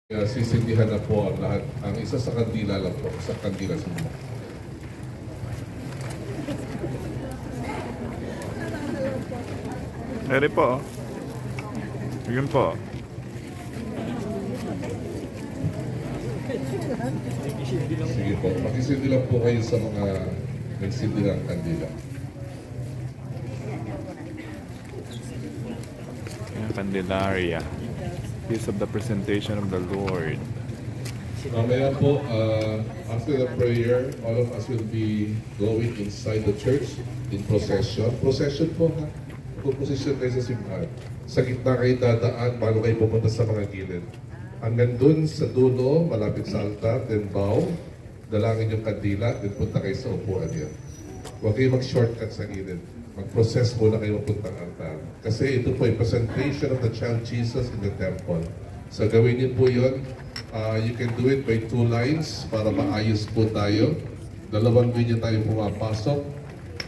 Sisindihan na po ang lahat. Ang isa sa kandila lang po. Sa kandila sa mga. Eri po. Yun po. Sige po. Makisindi lang po kayo sa mga nagsindi ng kandila. Candelaria. Piece of the presentation of the Lord. Mamaya po, after the prayer, all of us will be going inside the church in procession. Procession po ha. Procession kayo sa simbahan. Sa gitna kayo dadaan bago kayo pupunta sa mga gilid. Hanggang dun sa dulo, malapit sa altar, then bow, dalangin yung kandila, then punta kayo sa upuan niya. Huwag kayo mag-shortcut sa gilid. Mag-process muna kayo mapuntang altar. Kasi ito po ay presentation of the child Jesus in the temple. So gawin niyo po yun. You can do it by 2 lines para maayos po tayo. 2 linya tayo pumapasok.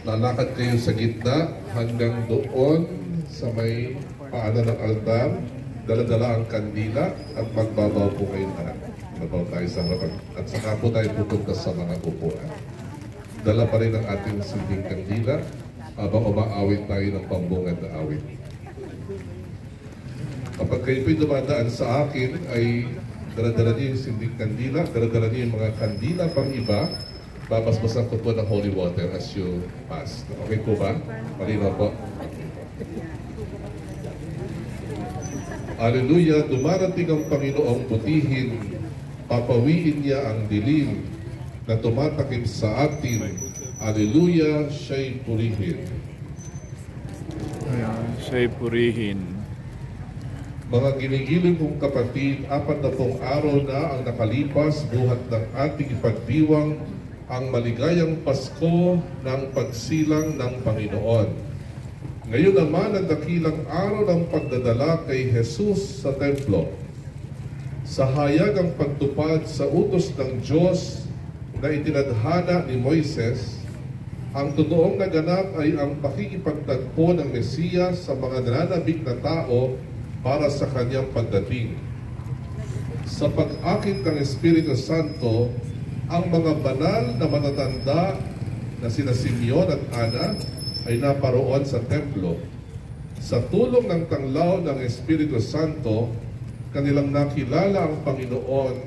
Lalakad kayo sa gitna hanggang doon sa may paanan ng altar. Dala-dala ang kandila at magbabaw po kayo lahat. Babaw tayo sa harapan. At saka po tayo pupunta sa mga upuan. Dala pa rin ang ating sinding kandila habang umaawit tayo ng pambungad na awit. Kapag kayo po'y dumadaan sa akin, ay dala-dala niyo yung sinding kandila, dala-dala niyo yung mga kandila pang iba, babasbasan ko po ng holy water as you pass. Okay po ba? Malinaw po. Hallelujah! Dumarating ang Panginoong butihin, papawiin niya ang dilim na tumatakip sa atin. Hallelujah, siya'y purihin. Siya'y purihin. Mga ginigiling kong kapatid, 40 araw na ang nakalipas buhat ng ating ipagdiwang ang maligayang Pasko ng pagsilang ng Panginoon. Ngayon naman ang dakilang araw ng pagdadala kay Jesus sa templo. Sa hayagang pagtupad sa utos ng Diyos na itinadhana ni Moises, ang totoong naganap ay ang pakikipagtagpo ng Mesiyas sa mga nananabik na tao para sa kanyang pagdating. Sa pag-akit ng Espiritu Santo, ang mga banal na matatanda na sina Simeon at Ana ay naparoon sa templo. Sa tulong ng tanglaw ng Espiritu Santo, kanilang nakilala ang Panginoon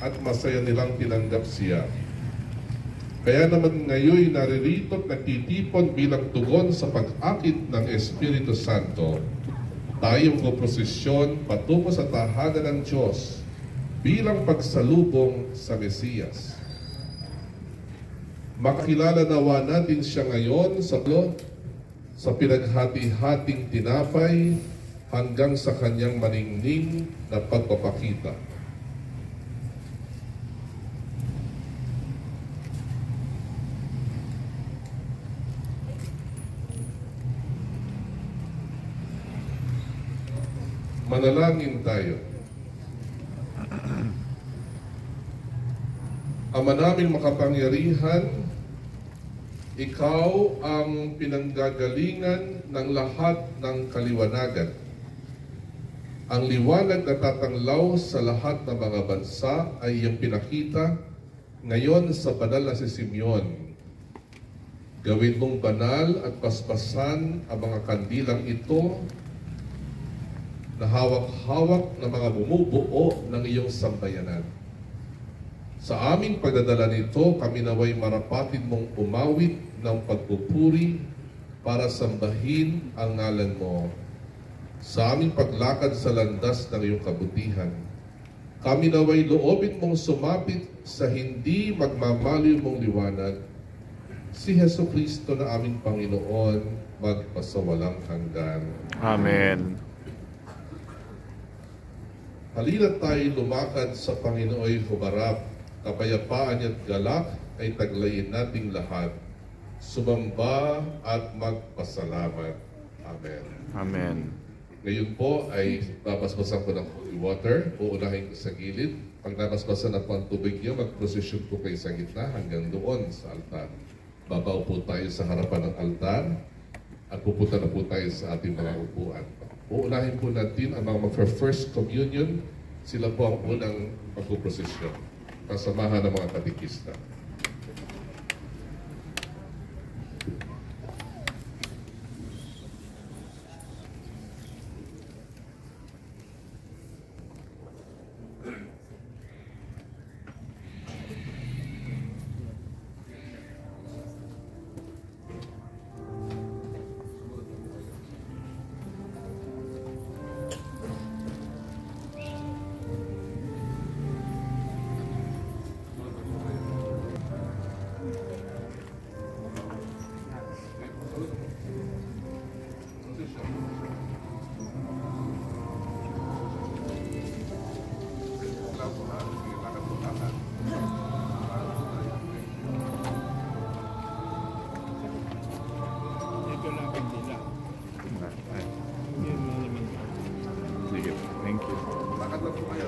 at masaya nilang tinanggap siya. Kaya naman ngayon naririto at nagtitipon bilang tugon sa pag-akit ng Espiritu Santo. Tayong koprosesyon patungo sa tahanan ng Diyos bilang pagsalubong sa Mesiyas. Makilala nawa natin siya ngayon sa pinaghati-hating tinapay hanggang sa kanyang maningning na pagpapakita. Manalangin tayo. Ama naming makapangyarihan, ikaw ang pinanggagalingan ng lahat ng kaliwanagan. Ang liwanag na tatanglaw sa lahat ng mga bansa ay iyong pinakita ngayon sa banal na si Simeon. Gawin mong banal at paspasan ang mga kandilang ito na hawak-hawak na mga bumubuo ng iyong sambayanan. Sa aming pagdadala nito, kami naway marapatin mong umawit ng pagpupuri para sambahin ang ngalan mo. Sa aming paglakad sa landas ng iyong kabutihan, kami naway loobin mong sumapit sa hindi magmamaliw mong liwanag, si Jesucristo na aming Panginoon, magpasawalang hanggan. Amen. Halina tayo lumakad sa Panginooy humarap, kapayapaan at galak ay taglayin nating lahat. Sumamba at magpasalamat. Amen. Amen. Ngayon po ay babasbasan ko ng holy water. Uunahin ko sa gilid. Pag nabasbasan na po ang tubig niyo, mag-procession po kayo sa gitna hanggang doon sa altar. Babaw po tayo sa harapan ng altar at pupunta na po tayo sa ating mga upuan. Uunahin po natin ang mga mag-first communion sila po ang unang magpuprosesyon. Kasamahan ng mga katikista. Sige, thank you. Lakad lang po kayo.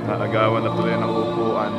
Naagawan na tuloy ng upuan.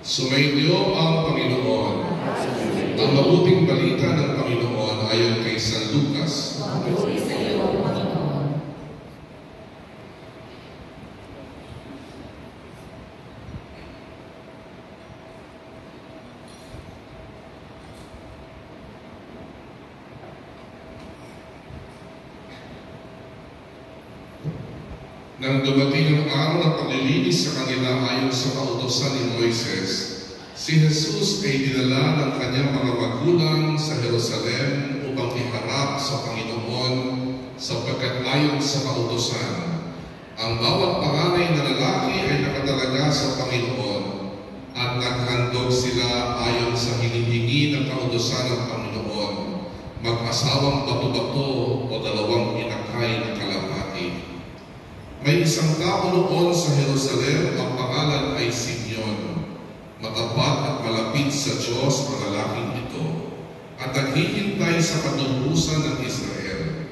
Sumainyo ang Panginoon. Ang mabuting balita ng Panginoon ayon kay San Lucas. Nang dumating ang araw ng paglilinis sa kanila ayon sa kautusan ni Moises, si Jesus ay dinala ng kanyang mga magulang sa Jerusalem upang iharap sa Panginoon sapagkat ayon sa kautusan, ang bawat panganay na lalaki ay nakatalaga sa Panginoon at naghandog sila ayon sa hinihingi ng kautusan ng Panginoon, mag-asawang bato-bato o dalawang inakay na kalapati. May isang tao noon sa Jerusalem, ang pangalan ay Simeon. Matapat at malapit sa Diyos ang lalaking ito, at naghihintay sa katubusan ng Israel.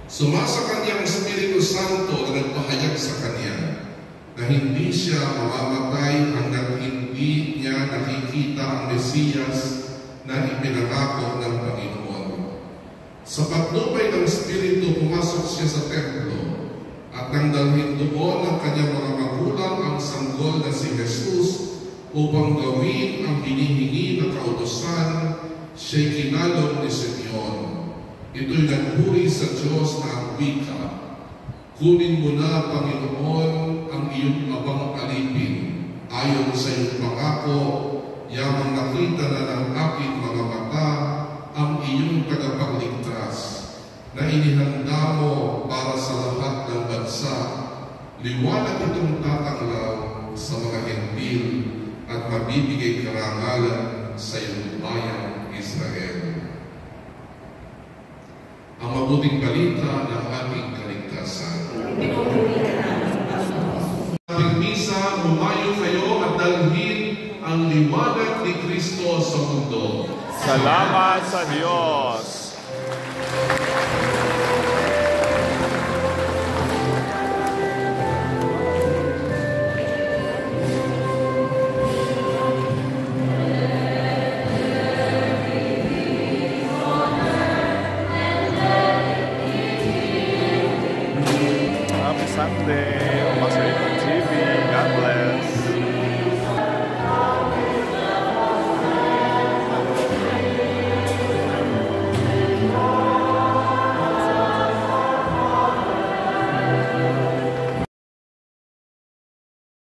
Sumasa kanya ang Espiritu Santo na nagpahayag sa kanya na hindi siya mamamatay hanggang hindi niya nakikita ang Mesiyas na ipinangako ng Panginoon. Sa patnubay ng Espiritu, pumasok siya sa templo, at nang dalhin doon ng kanyang mga magulang ang sanggol na si Jesus upang gawin ang hinihingi na kautusan, siya'y kinalong ni Simeon. Ito'y nagpuri sa Diyos na ang wika, kunin mo na, Panginoon, ang iyong abang alipin. Ayon sa iyong pangako, yamang nakita na ng aking mga mata ang iyong tagapagligtas na inihanda mo para sa lahat ng bansa. Liwanag itong tatanglaw sa mga hentil at mabibigay karangalan sa iyong bayan, Israel. Ang mabuting balita ng ating kaligtasan. Ating misa, humayo kayo at dalhin ang liwanag ni Kristo sa mundo. Salamat sa Diyos!